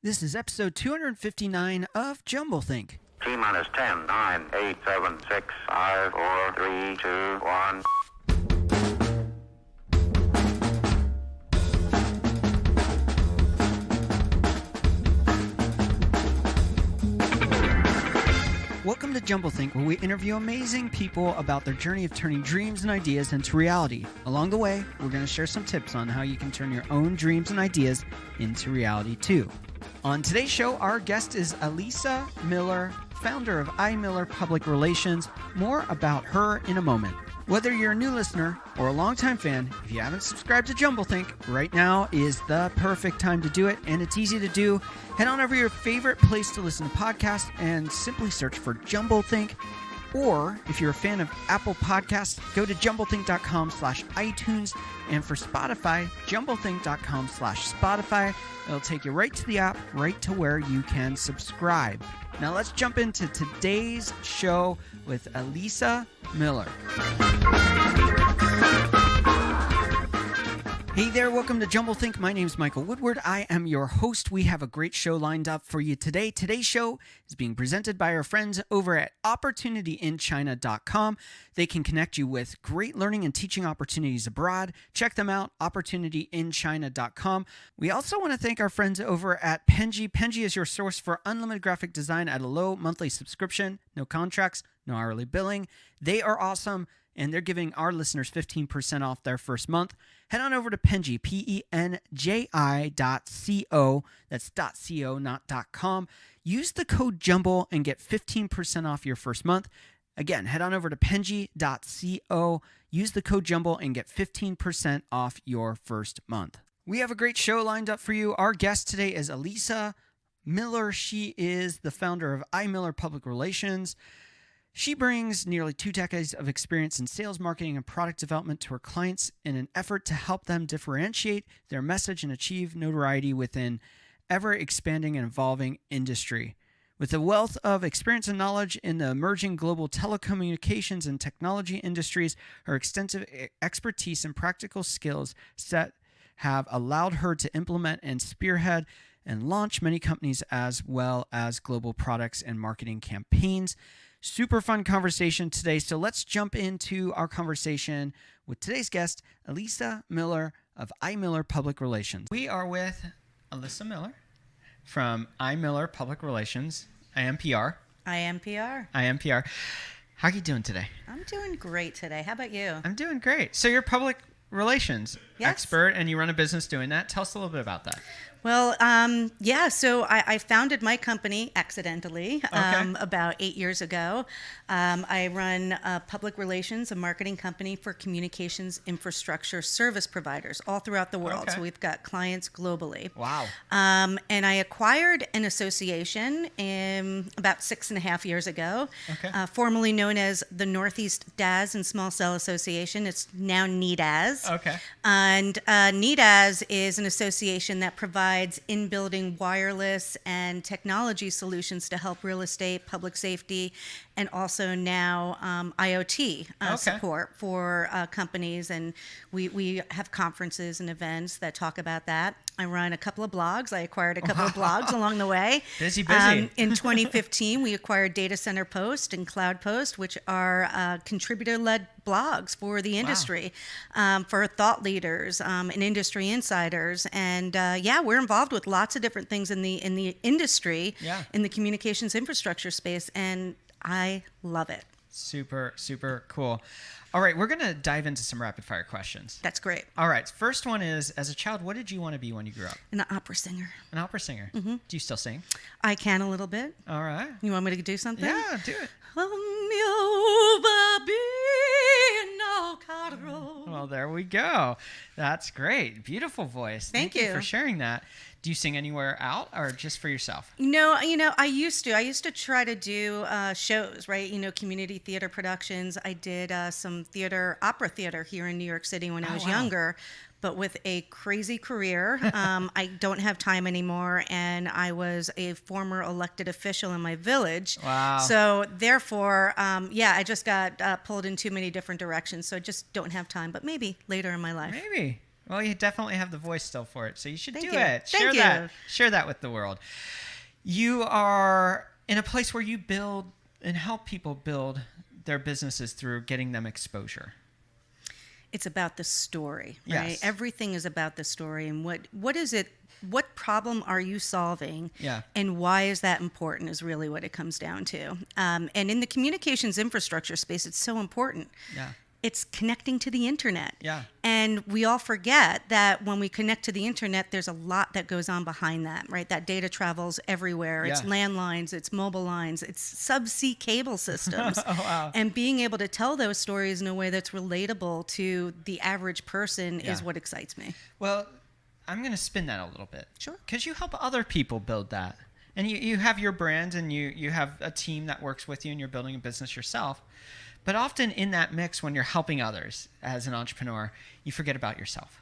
This is episode 259 of Jumblethink. T minus 10, 9, 8, 7, 6, 5, 4, 3, 2, 1. Welcome to Jumblethink, where we interview amazing people about their journey of turning dreams and ideas into reality. Along the way, we're going to share some tips on how you can turn your own dreams and ideas into reality too. On today's show, our guest is Ilissa Miller, founder of Miller Public Relations. More about her in a moment. Whether you're a new listener or a longtime fan, if you haven't subscribed to Jumblethink, right now is the perfect time to do it, and it's easy to do. Head on over to your favorite place to listen to podcasts and simply search for Jumblethink. Or if you're a fan of Apple Podcasts, go to jumblethink.com/iTunes. And for Spotify, jumblethink.com/Spotify. It'll take you right to the app, right to where you can subscribe. Now let's jump into today's show with Ilissa Miller. Hey there, welcome to Jumblethink. My name's Michael Woodward. I am your host. We have a great show lined up for you today. Today's show is being presented by our friends over at OpportunityInChina.com. They can connect you with great learning and teaching opportunities abroad. Check them out, OpportunityInChina.com. We also want to thank our friends over at Penji. Penji is your source for unlimited graphic design at a low monthly subscription, no contracts, no hourly billing. They are awesome, and they're giving our listeners 15% off their first month. Head on over to Penji, PENJI.co. That's .co, not .com. Use the code JUMBLE and get 15% off your first month. Again, head on over to Penji.co. Use the code JUMBLE and get 15% off your first month. We have a great show lined up for you. Our guest today is Ilissa Miller. She is the founder of Miller Public Relations. She brings nearly 2 decades of experience in sales, marketing, and product development to her clients in an effort to help them differentiate their message and achieve notoriety within ever-expanding and evolving industry. With a wealth of experience and knowledge in the emerging global telecommunications and technology industries, her extensive expertise and practical skills set have allowed her to implement and spearhead and launch many companies as well as global products and marketing campaigns. Super fun conversation today. So let's jump into our conversation with today's guest, Ilissa Miller of Miller Public Relations. We are with Ilissa Miller from Miller Public Relations, IMPR. IMPR. How are you doing today? I'm doing great today. How about you? I'm doing great. So you're a public relations expert, and you run a business doing that. Tell us a little bit about that. Well, so I founded my company accidentally about 8 years ago. I run public relations, a marketing company for communications infrastructure service providers all throughout the world. So we've got clients globally. Wow. And I acquired an association about 6.5 years ago, formerly known as the Northeast DAS and Small Cell Association. It's now NEDAS. Okay. And NEDAS is an association that provides in-building wireless and technology solutions to help real estate, public safety, and also now IoT support for companies. And we have conferences and events that talk about that. I run a couple of blogs. I acquired a couple of blogs along the way. Busy. In 2015, we acquired Data Center Post and Cloud Post, which are contributor-led blogs for the industry, for thought leaders and industry insiders. And we're involved with lots of different things in the industry, in the communications infrastructure space, and I love it. Super, super cool. All right, we're going to dive into some rapid fire questions. That's great. All right, first one is, as a child, what did you want to be when you grew up? An opera singer. An opera singer. Mm-hmm. Do you still sing? I can a little bit. All right. You want me to do something? Yeah, do it. Well, there we go. That's great. Beautiful voice. Thank you for sharing that. Do you sing anywhere out or just for yourself? No, I used to. I used to try to do shows, right? Community theater productions. I did some opera theater here in New York City when I was younger. But with a crazy career, I don't have time anymore, and I was a former elected official in my village. Wow. So therefore, I just got pulled in too many different directions, so I just don't have time, but maybe later in my life. Maybe. Well, you definitely have the voice still for it, so you should Thank do you. it. Thank you. That. Share that with the world. You are in a place where you build and help people build their businesses through getting them exposure. It's about the story, right? Yes. Everything is about the story, and what is it? What problem are you solving? Yeah. And why is that important is really what it comes down to. And in the communications infrastructure space, it's so important. Yeah. It's connecting to the internet. Yeah. And we all forget that when we connect to the internet, there's a lot that goes on behind that, right? That data travels everywhere. It's Yeah. landlines, it's mobile lines, it's subsea cable systems. Oh, wow. And being able to tell those stories in a way that's relatable to the average person is Yeah. what excites me. Well, I'm going to spin that a little bit. Sure. Because you help other people build that. And you have your brand and you have a team that works with you and you're building a business yourself. But often in that mix, when you're helping others as an entrepreneur, you forget about yourself.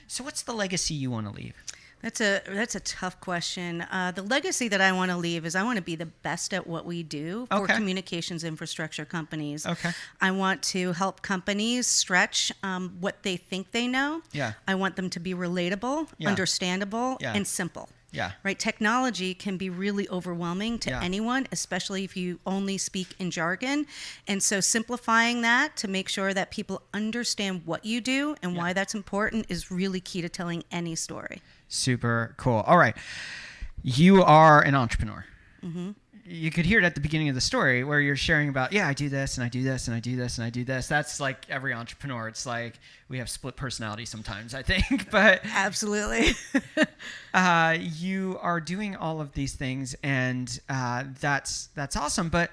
So what's the legacy you want to leave? That's a tough question. The legacy that I want to leave is I want to be the best at what we do for Okay. communications infrastructure companies. Okay. I want to help companies stretch what they think they know. Yeah. I want them to be relatable, Yeah. understandable, Yeah. and simple. Yeah. Right. Technology can be really overwhelming to Yeah. anyone, especially if you only speak in jargon. And so simplifying that to make sure that people understand what you do and why that's important is really key to telling any story. Super cool. All right. You are an entrepreneur. Mm-hmm. You could hear it at the beginning of the story where you're sharing about, yeah, I do this and I do this and I do this and I do this. That's like every entrepreneur. It's like we have split personality sometimes, I think. But Absolutely. you are doing all of these things, and that's awesome. But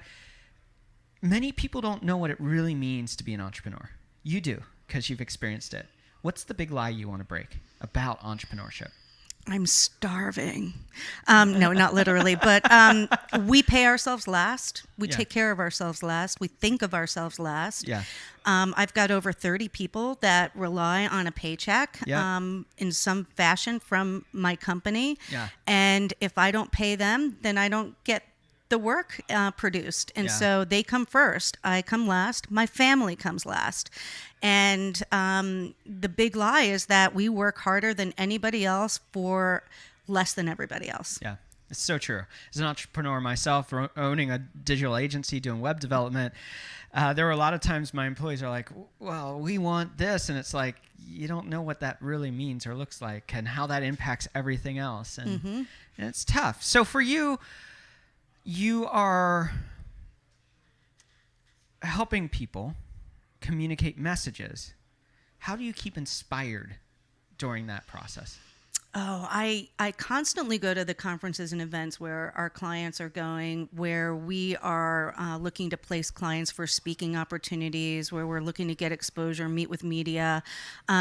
many people don't know what it really means to be an entrepreneur. You do, because you've experienced it. What's the big lie you want to break about entrepreneurship? I'm starving. No, not literally, but we pay ourselves last. We Yeah. take care of ourselves last. We think of ourselves last. Yeah. I've got over 30 people that rely on a paycheck Yeah. in some fashion from my company. Yeah. And if I don't pay them, then I don't get the work produced. And Yeah. so they come first. I come last. My family comes last. And the big lie is that we work harder than anybody else for less than everybody else. Yeah, it's so true. As an entrepreneur myself, owning a digital agency, doing web development, there were a lot of times my employees are like, well, we want this. And it's like, you don't know what that really means or looks like and how that impacts everything else. And it's tough. So for you, you are helping people communicate messages. How do you keep inspired during that process? Oh, I constantly go to the conferences and events where our clients are going, where we are looking to place clients for speaking opportunities, where we're looking to get exposure, meet with media,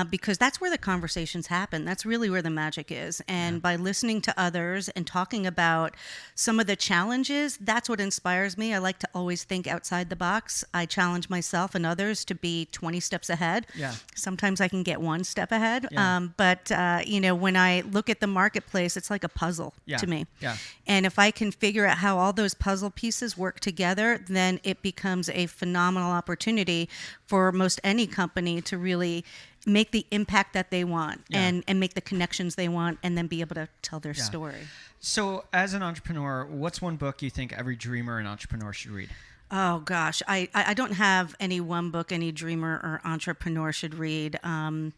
because that's where the conversations happen. That's really where the magic is. And by listening to others and talking about some of the challenges, that's what inspires me. I like to always think outside the box. I challenge myself and others to be 20 steps ahead. Yeah. Sometimes I can get one step ahead. Yeah. But when I look at the marketplace, it's like a puzzle Yeah. to me. Yeah. And if I can figure out how all those puzzle pieces work together, then it becomes a phenomenal opportunity for most any company to really make the impact that they want and make the connections they want and then be able to tell their story. So as an entrepreneur, what's one book you think every dreamer and entrepreneur should read? Oh, gosh. I don't have any one book any dreamer or entrepreneur should read. I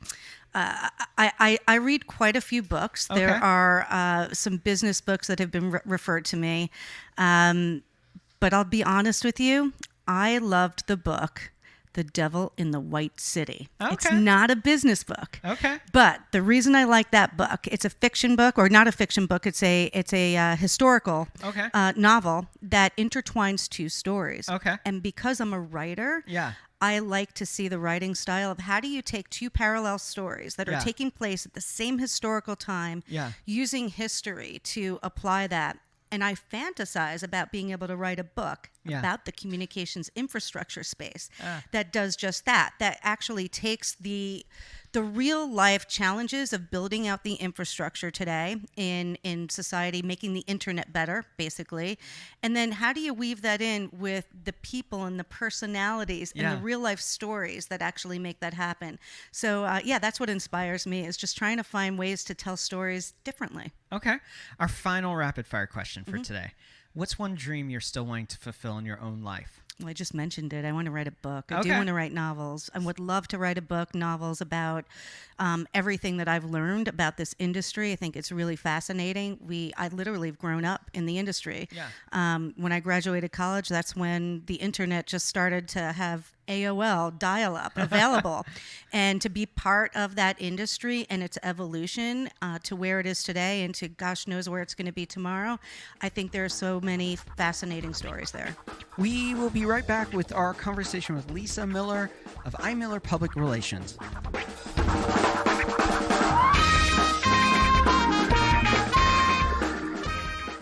read quite a few books. Okay. There are some business books that have been referred to me. But I'll be honest with you, I loved the book, The Devil in the White City. It's Okay. not a business book. Okay. But the reason I like that book, it's a fiction book, or not a fiction book, it's a historical Okay. novel that intertwines two stories. Okay. And because I'm a writer, Yeah. I like to see the writing style of how do you take two parallel stories that are Yeah. taking place at the same historical time, Yeah. using history to apply that. And I fantasize about being able to write a book Yeah. about the communications infrastructure space that does just that, that actually takes the the real life challenges of building out the infrastructure today in society, making the internet better, basically. And then how do you weave that in with the people and the personalities and the real life stories that actually make that happen? So that's what inspires me, is just trying to find ways to tell stories differently. Okay. Our final rapid fire question for today. What's one dream you're still wanting to fulfill in your own life? Well, I just mentioned it. I want to write a book. I do want to write novels. I would love to write a book, novels about everything that I've learned about this industry. I think it's really fascinating. I literally have grown up in the industry. Yeah. When I graduated college, that's when the internet just started to have AOL dial-up available. And to be part of that industry and its evolution to where it is today and to gosh knows where it's going to be tomorrow, I think there are so many fascinating stories there. We will be right back with our conversation with Ilissa Miller of iMiller Public Relations.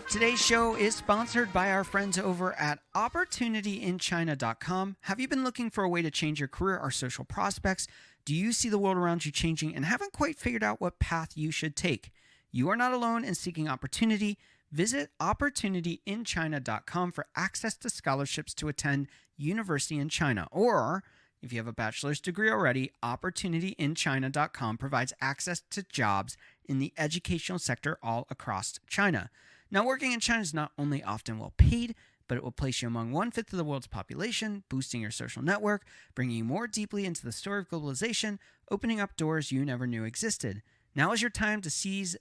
Today's show is sponsored by our friends over at OpportunityInChina.com. Have you been looking for a way to change your career or social prospects? Do you see the world around you changing and haven't quite figured out what path you should take? You are not alone in seeking opportunity. Visit OpportunityInChina.com for access to scholarships to attend university in China. Or, if you have a bachelor's degree already, OpportunityInChina.com provides access to jobs in the educational sector all across China. Now, working in China is not only often well paid, but it will place you among 1/5 of the world's population, boosting your social network, bringing you more deeply into the story of globalization, opening up doors you never knew existed. Now is your time to seize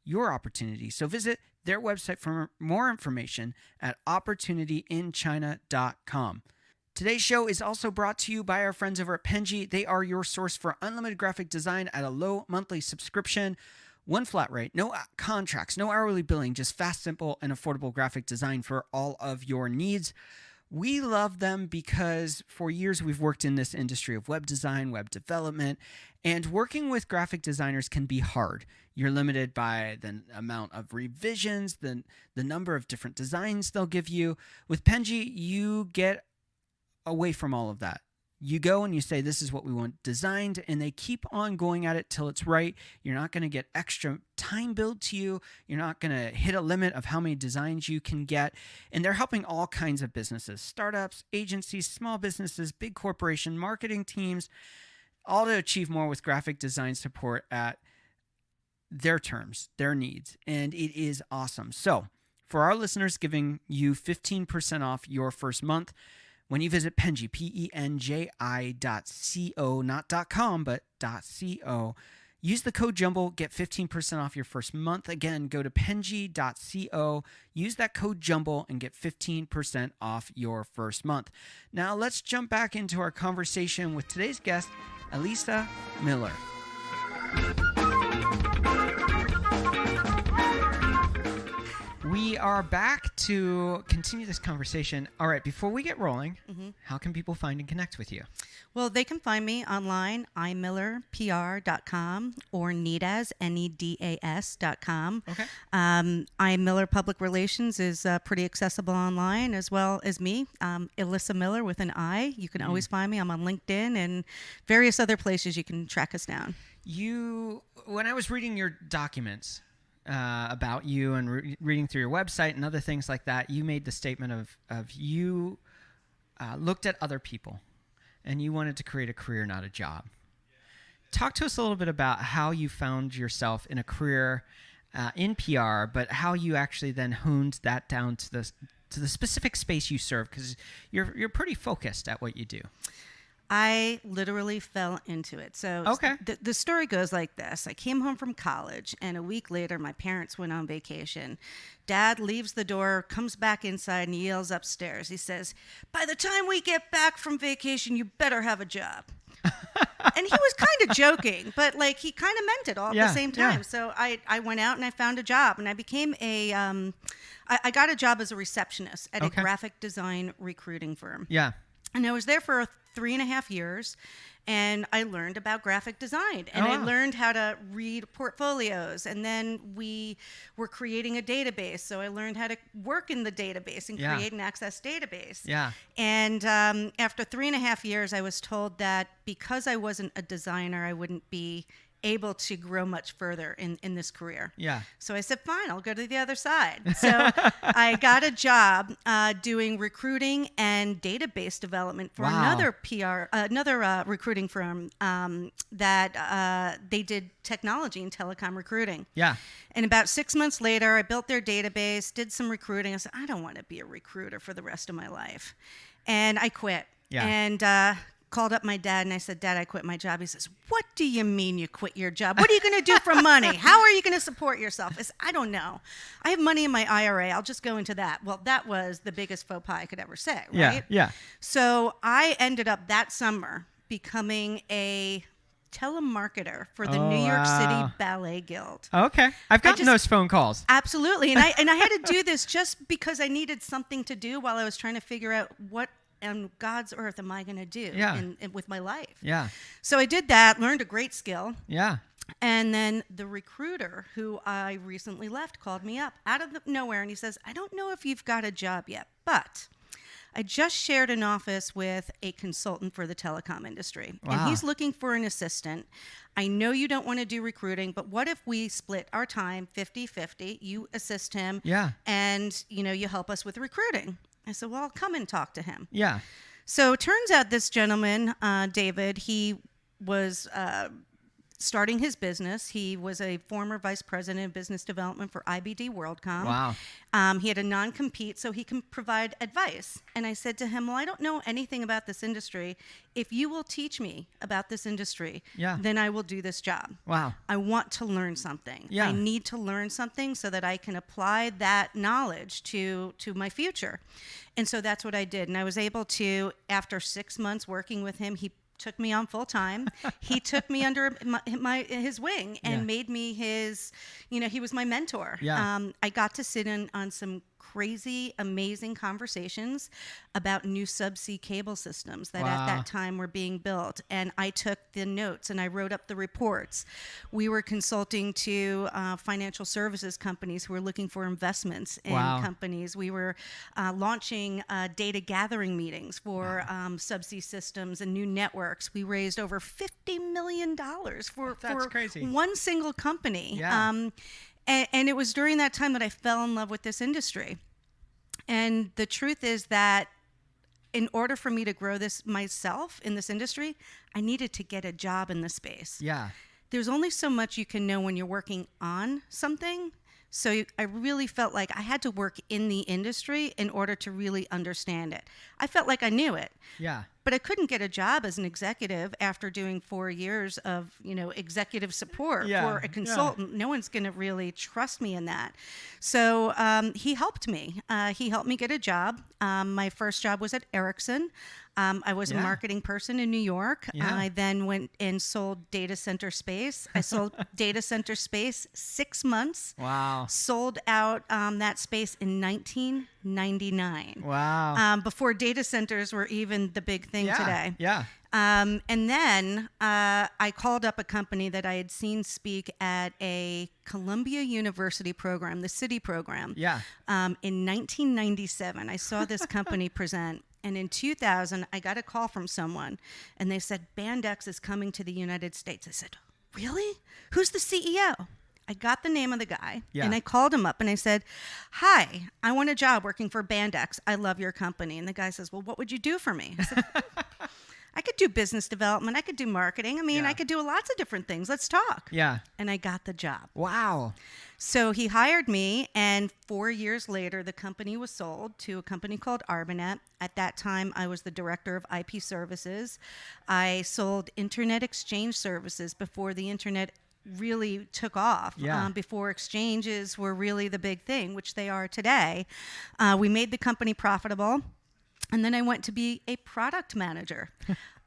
your opportunity. So visit their website for more information at opportunityinchina.com. Today's show is also brought to you by our friends over at Penji. They are your source for unlimited graphic design at a low monthly subscription. One flat rate, no contracts, no hourly billing, just fast, simple, and affordable graphic design for all of your needs. We love them because for years we've worked in this industry of web design, web development, and working with graphic designers can be hard. You're limited by the amount of revisions, the number of different designs they'll give you. With Penji, you get away from all of that. You go and you say, this is what we want designed, and they keep on going at it till it's right. You're not going to get extra time billed to you. You're not going to hit a limit of how many designs you can get. And they're helping all kinds of businesses, startups, agencies, small businesses, big corporation, marketing teams, all to achieve more with graphic design support at their terms, their needs. And it is awesome. So for our listeners, giving you 15% off your first month, when you visit Penji, PENJI.co, not .com, but .co, use the code JUMBLE, get 15% off your first month. Again, go to Penji.co, use that code JUMBLE, and get 15% off your first month. Now, let's jump back into our conversation with today's guest, Ilissa Miller. We are back to continue this conversation. All right, before we get rolling, how can people find and connect with you? Well, they can find me online, imillerpr.com or nedas, nedas.com. Okay. iMiller Public Relations is pretty accessible online, as well as me, Ilissa Miller with an I. You can always find me. I'm on LinkedIn and various other places you can track us down. When I was reading your documents about you and reading through your website and other things like that, you made the statement of you looked at other people and you wanted to create a career, not a job. Talk to us a little bit about how you found yourself in a career in PR, but how you actually then honed that down to the specific space you serve, because you're pretty focused at what you do. I literally fell into it. So the story goes like this. I came home from college, and a week later, my parents went on vacation. Dad leaves the door, comes back inside, and yells upstairs. He says, "By the time we get back from vacation, you better have a job." And he was kind of joking, but like he kind of meant it all at the same time. Yeah. So I went out and I found a job, and I became I got a job as a receptionist at a graphic design recruiting firm. Yeah. And I was there for 3.5 years. And I learned about graphic design, and I learned how to read portfolios. And then we were creating a database, so I learned how to work in the database and create and access database. Yeah. And after 3.5 years, I was told that because I wasn't a designer, I wouldn't be able to grow much further in this career. Yeah. So I said, fine, I'll go to the other side. So I got a job doing recruiting and database development for another recruiting firm that they did technology and telecom recruiting. Yeah. And about 6 months later, I built their database, did some recruiting. I said, I don't want to be a recruiter for the rest of my life. And I quit. Yeah. And called up my dad and I said, Dad, I quit my job. He says, what do you mean you quit your job? What are you going to do for money? How are you going to support yourself? I said, I don't know. I have money in my IRA. I'll just go into that. Well, that was the biggest faux pas I could ever say, right? Yeah, yeah. So I ended up that summer becoming a telemarketer for the New York City Ballet Guild. Okay. I've gotten those phone calls. Absolutely. And I had to do this just because I needed something to do while I was trying to figure out what on God's earth am I going to do with my life? Yeah. So I did that, learned a great skill. Yeah. And then the recruiter who I recently left called me up out of nowhere and he says, I don't know if you've got a job yet, but I just shared an office with a consultant for the telecom industry. Wow. And he's looking for an assistant. I know you don't want to do recruiting, but what if we split our time 50-50? You assist him and you help us with recruiting. I said, well, I'll come and talk to him. Yeah. So it turns out this gentleman, David, he was starting his business. He was a former vice president of business development for IBD WorldCom. Wow. He had a non-compete, so he can provide advice. And I said to him, well, I don't know anything about this industry. If you will teach me about this industry, then I will do this job. Wow. I want to learn something. Yeah. I need to learn something so that I can apply that knowledge to my future. And so that's what I did. And I was able to, after 6 months working with him, he took me on full time. He took me under his wing and made me his, he was my mentor. Yeah. I got to sit in on some crazy, amazing conversations about new subsea cable systems that at that time were being built. And I took the notes and I wrote up the reports. We were consulting to financial services companies who were looking for investments in companies. We were launching data gathering meetings for subsea systems and new networks. We raised over $50 million for crazy. One single company. Yeah. And it was during that time that I fell in love with this industry. And the truth is that in order for me to grow this myself in this industry, I needed to get a job in the space. Yeah. There's only so much you can know when you're working on something. So I really felt like I had to work in the industry in order to really understand it. I felt like I knew it. Yeah. But I couldn't get a job as an executive after doing 4 years of, executive support for a consultant. No one's going to really trust me in that. So he helped me. He helped me get a job. My first job was at Ericsson. I was a marketing person in New York. I then went and sold data center space. I sold data center space 6 months. Wow. Sold out that space in 1999. Wow. Before data centers were even the big thing today. Yeah. And then I called up a company that I had seen speak at a Columbia University program, the City program. Yeah. In 1997, I saw this company present. And in 2000, I got a call from someone, and they said, Band X is coming to the United States. I said, really? Who's the CEO? I got the name of the guy, and I called him up, and I said, hi, I want a job working for Band X. I love your company. And the guy says, well, what would you do for me? I said, I could do business development. I could do marketing. I mean, I could do lots of different things. Let's talk. Yeah. And I got the job. Wow. So he hired me, and 4 years later, the company was sold to a company called Arbanet. At that time, I was the director of IP services. I sold internet exchange services before the internet really took off, before exchanges were really the big thing, which they are today. We made the company profitable. And then I went to be a product manager.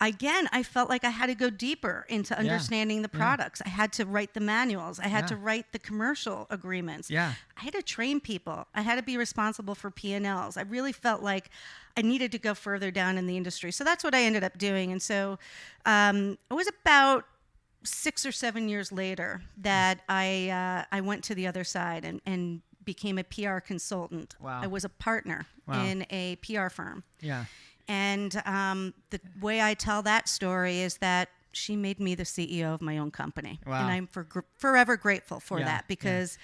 Again, I felt like I had to go deeper into understanding the products. I had to write the manuals. I had to write the commercial agreements. I had to train people. I had to be responsible for P&Ls. I really felt like I needed to go further down in the industry. So that's what I ended up doing. And so it was about 6 or 7 years later that I went to the other side and became a PR consultant. Wow. I was a partner in a PR firm. Yeah. And the way I tell that story is that she made me the CEO of my own company. Wow. And I'm forever grateful for that, because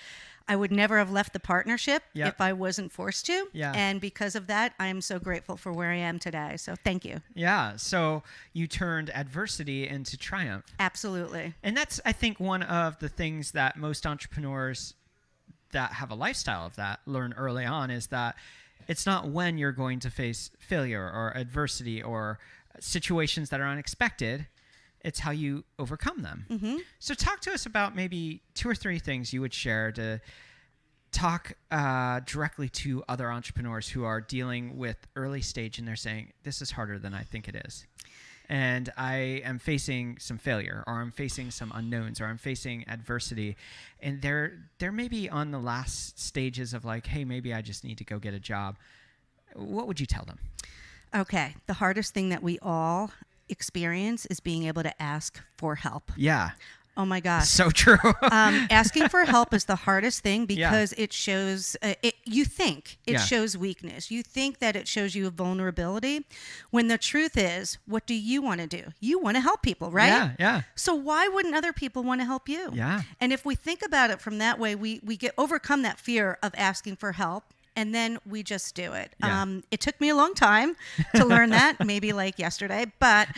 I would never have left the partnership if I wasn't forced to. Yeah. And because of that, I am so grateful for where I am today. So thank you. Yeah. So you turned adversity into triumph. Absolutely. And that's, I think, one of the things that most entrepreneurs that have a lifestyle of that learn early on, is that it's not when you're going to face failure or adversity or situations that are unexpected. It's how you overcome them. Mm-hmm. So talk to us about maybe 2 or 3 things you would share to talk directly to other entrepreneurs who are dealing with early stage and they're saying, this is harder than I think it is. And I am facing some failure, or I'm facing some unknowns, or I'm facing adversity. And they're maybe on the last stages of like, hey, maybe I just need to go get a job. What would you tell them? Okay. The hardest thing that we all experience is being able to ask for help. Yeah. Oh my gosh. So true. Asking for help is the hardest thing, because it shows, you think it shows weakness. You think that it shows you a vulnerability, when the truth is, what do you want to do? You want to help people, right? Yeah, yeah. So why wouldn't other people want to help you? Yeah. And if we think about it from that way, we get overcome that fear of asking for help. And then we just do it. Yeah. It took me a long time to learn that, maybe like yesterday, but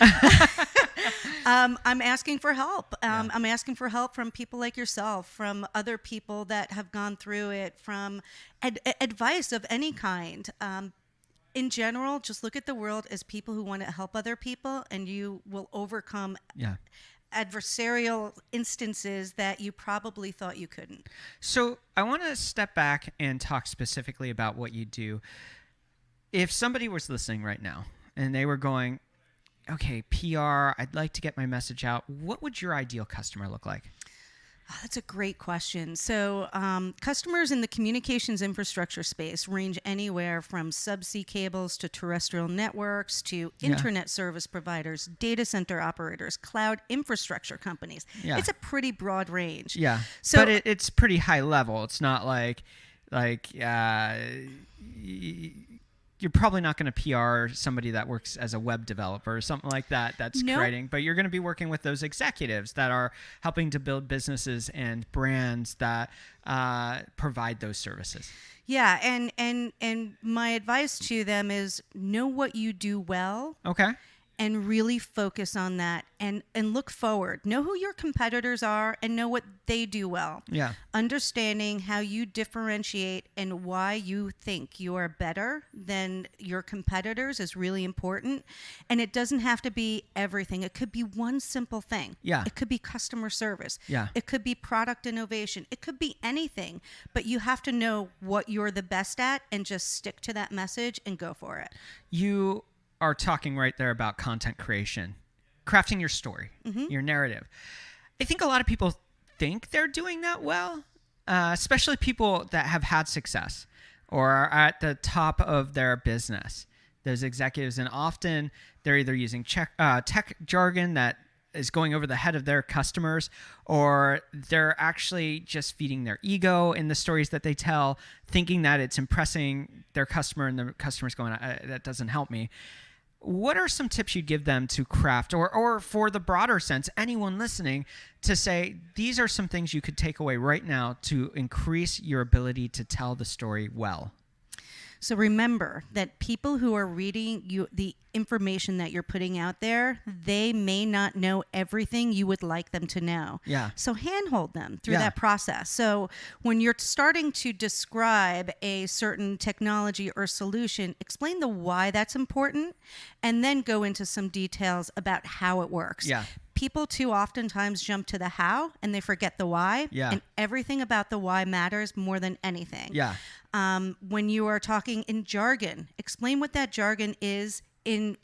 I'm asking for help. I'm asking for help from people like yourself, from other people that have gone through it, from advice of any kind. In general, just look at the world as people who want to help other people, and you will overcome adversarial instances that you probably thought you couldn't. So I want to step back and talk specifically about what you do. If somebody was listening right now and they were going, okay, PR, I'd like to get my message out, what would your ideal customer look like? Oh, that's a great question. So customers in the communications infrastructure space range anywhere from subsea cables to terrestrial networks to internet service providers, data center operators, cloud infrastructure companies. Yeah. It's a pretty broad range. Yeah, So, but it's pretty high level. It's not like you're probably not going to PR somebody that works as a web developer or something like that that's creating, but you're going to be working with those executives that are helping to build businesses and brands that provide those services. Yeah, and my advice to them is know what you do well. Okay. And really focus on that and look forward. Know who your competitors are and know what they do well. Yeah. Understanding how you differentiate and why you think you are better than your competitors is really important. And it doesn't have to be everything. It could be one simple thing. Yeah. It could be customer service. Yeah. It could be product innovation. It could be anything. But you have to know what you're the best at and just stick to that message and go for it. You are talking right there about content creation, crafting your story, your narrative. I think a lot of people think they're doing that well, especially people that have had success or are at the top of their business, those executives. And often they're either using tech jargon that is going over the head of their customers, or they're actually just feeding their ego in the stories that they tell, thinking that it's impressing their customer, and the customer's going, that doesn't help me. What are some tips you'd give them to craft, or for the broader sense, anyone listening, to say these are some things you could take away right now to increase your ability to tell the story well? So remember that people who are reading you, the information that you're putting out there, they may not know everything you would like them to know. Yeah. So handhold them through that process. So when you're starting to describe a certain technology or solution, explain the why that's important, and then go into some details about how it works. Yeah. people too oftentimes jump to the how and they forget the why. Yeah. And everything about the why matters more than anything. Yeah. When you are talking in jargon, explain what that jargon is in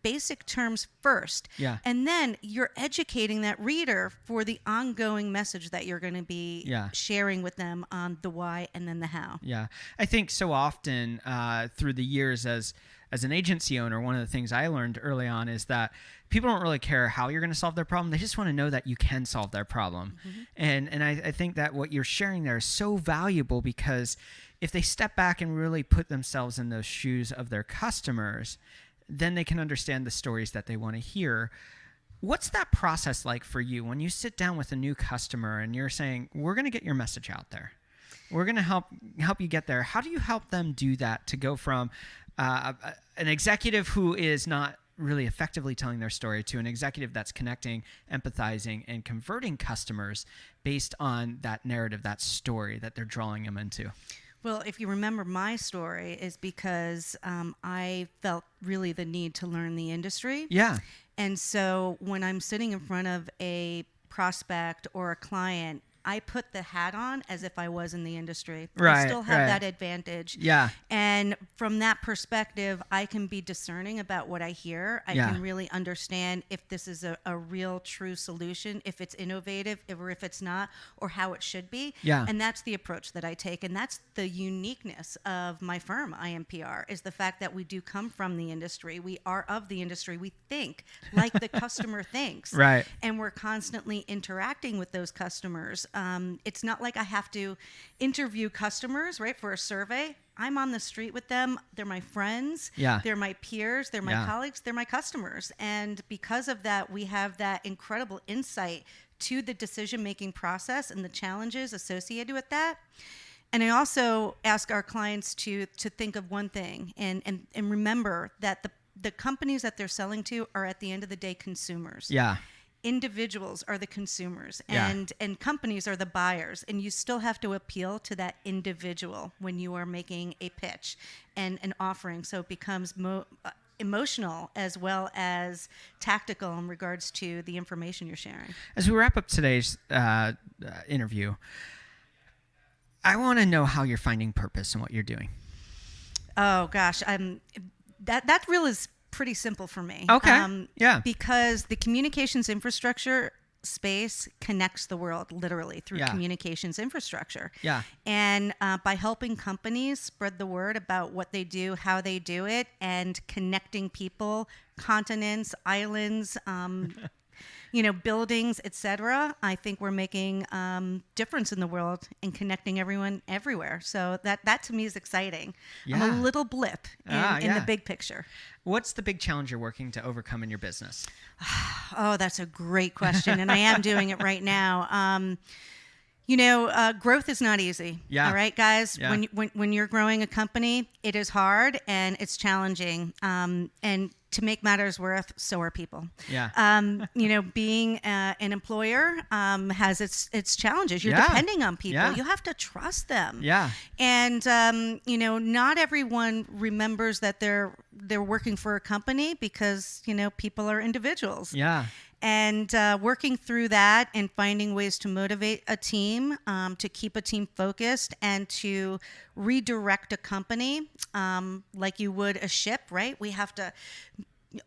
basic terms first. Yeah. And then you're educating that reader for the ongoing message that you're going to be sharing with them on the why and then the how. Yeah. I think so often through the years as an agency owner, one of the things I learned early on is that people don't really care how you're going to solve their problem. They just want to know that you can solve their problem. Mm-hmm. And I think that what you're sharing there is so valuable, because if they step back and really put themselves in those shoes of their customers, then they can understand the stories that they want to hear. What's that process like for you when you sit down with a new customer and you're saying, we're going to get your message out there? We're going to help you get there. How do you help them do that to go from an executive who is not really effectively telling their story to an executive that's connecting, empathizing, and converting customers based on that narrative, that story that they're drawing them into? Well, if you remember, my story is because I felt really the need to learn the industry. Yeah. And so when I'm sitting in front of a prospect or a client, I put the hat on as if I was in the industry. Right, I still have that advantage. Yeah. And from that perspective, I can be discerning about what I hear. I can really understand if this is a real, true solution, if it's innovative, or if it's not, or how it should be. Yeah. And that's the approach that I take. And that's the uniqueness of my firm, IMPR, is the fact that we do come from the industry. We are of the industry. We think like the customer thinks. Right. And we're constantly interacting with those customers. It's not like I have to interview customers, right, for a survey. I'm on the street with them. They're my friends. Yeah. They're my peers. They're my colleagues. They're my customers. And because of that, we have that incredible insight to the decision-making process and the challenges associated with that. And I also ask our clients to think of one thing and remember that the companies that they're selling to are, at the end of the day, consumers. Yeah. Individuals are the consumers, Yeah. and companies are the buyers, and you still have to appeal to that individual when you are making a pitch and an offering, so it becomes emotional as well as tactical in regards to the information you're sharing. As we wrap up today's interview, I want to know how you're finding purpose in what you're doing. Oh gosh, that really is pretty simple for me. Okay. Because the communications infrastructure space connects the world literally through communications infrastructure. Yeah. And by helping companies spread the word about what they do, how they do it, and connecting people, continents, islands, buildings, etc., I think we're making difference in the world and connecting everyone everywhere. So that to me is exciting. Yeah. I'm a little blip in the big picture. What's the big challenge you're working to overcome in your business? Oh, that's a great question, and I am doing it right now. Growth is not easy. Yeah. All right, guys. Yeah. When you're growing a company, it is hard and it's challenging. And to make matters worse, so are people. Yeah. Being an employer has its challenges. You're Yeah. depending on people. Yeah. You have to trust them. Yeah. And not everyone remembers that they're working for a company because people are individuals. Yeah. And working through that and finding ways to motivate a team, to keep a team focused, and to redirect a company like you would a ship, right? We have to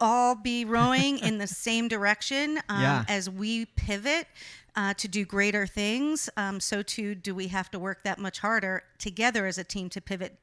all be rowing in the same direction as we pivot to do greater things. So too do we have to work that much harder together as a team to pivot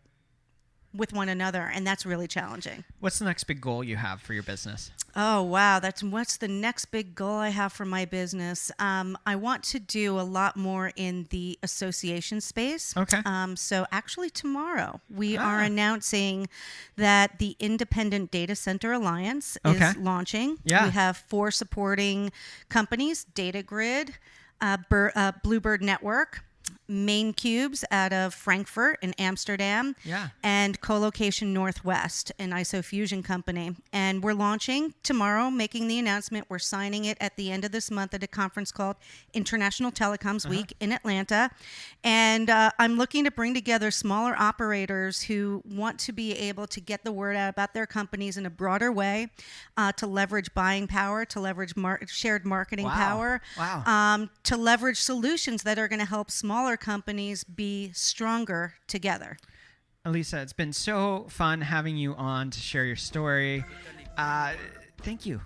with one another, and that's really challenging. What's the next big goal you have for your business? Oh, wow. What's the next big goal I have for my business? I want to do a lot more in the association space. Okay. So actually tomorrow we are announcing that the Independent Data Center Alliance is launching. Yeah. We have 4 supporting companies: Data Grid, Bluebird Network, Main Cubes out of Frankfurt in Amsterdam, Yeah. and Co-Location Northwest, an ISO Fusion company. And we're launching tomorrow, making the announcement. We're signing it at the end of this month at a conference called International Telecoms Week in Atlanta. And I'm looking to bring together smaller operators who want to be able to get the word out about their companies in a broader way, to leverage buying power, to leverage shared marketing power, to leverage solutions that are going to help smaller companies be stronger together. Ilissa, it's been so fun having you on to share your story. Thank you.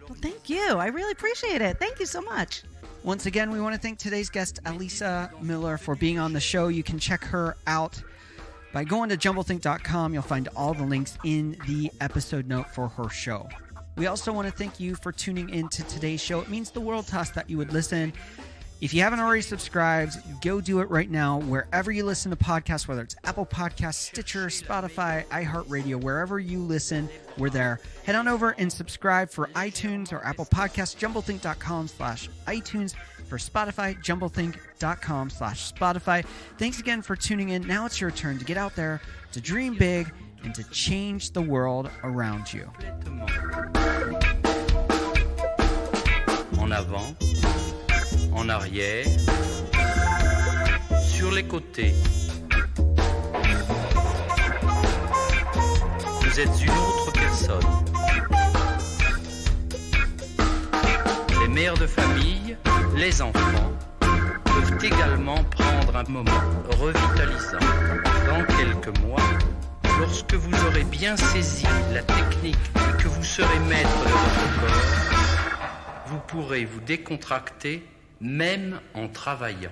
Well, thank you. I really appreciate it. Thank you so much. Once again, we want to thank today's guest, Ilissa Miller, for being on the show. You can check her out by going to jumblethink.com. You'll find all the links in the episode note for her show. We also want to thank you for tuning in to today's show. It means the world to us that you would listen. If you haven't already subscribed, go do it right now wherever you listen to podcasts, whether it's Apple Podcasts, Stitcher, Spotify, iHeartRadio, wherever you listen, we're there. Head on over and subscribe for iTunes or Apple Podcasts, jumblethink.com/iTunes, for Spotify, jumblethink.com/Spotify. Thanks again for tuning in. Now it's your turn to get out there, to dream big, and to change the world around you. En avant, en arrière, sur les côtés. Vous êtes une autre personne. Les mères de famille, les enfants, peuvent également prendre un moment revitalisant. Dans quelques mois, lorsque vous aurez bien saisi la technique et que vous serez maître de votre corps, vous pourrez vous décontracter même en travaillant.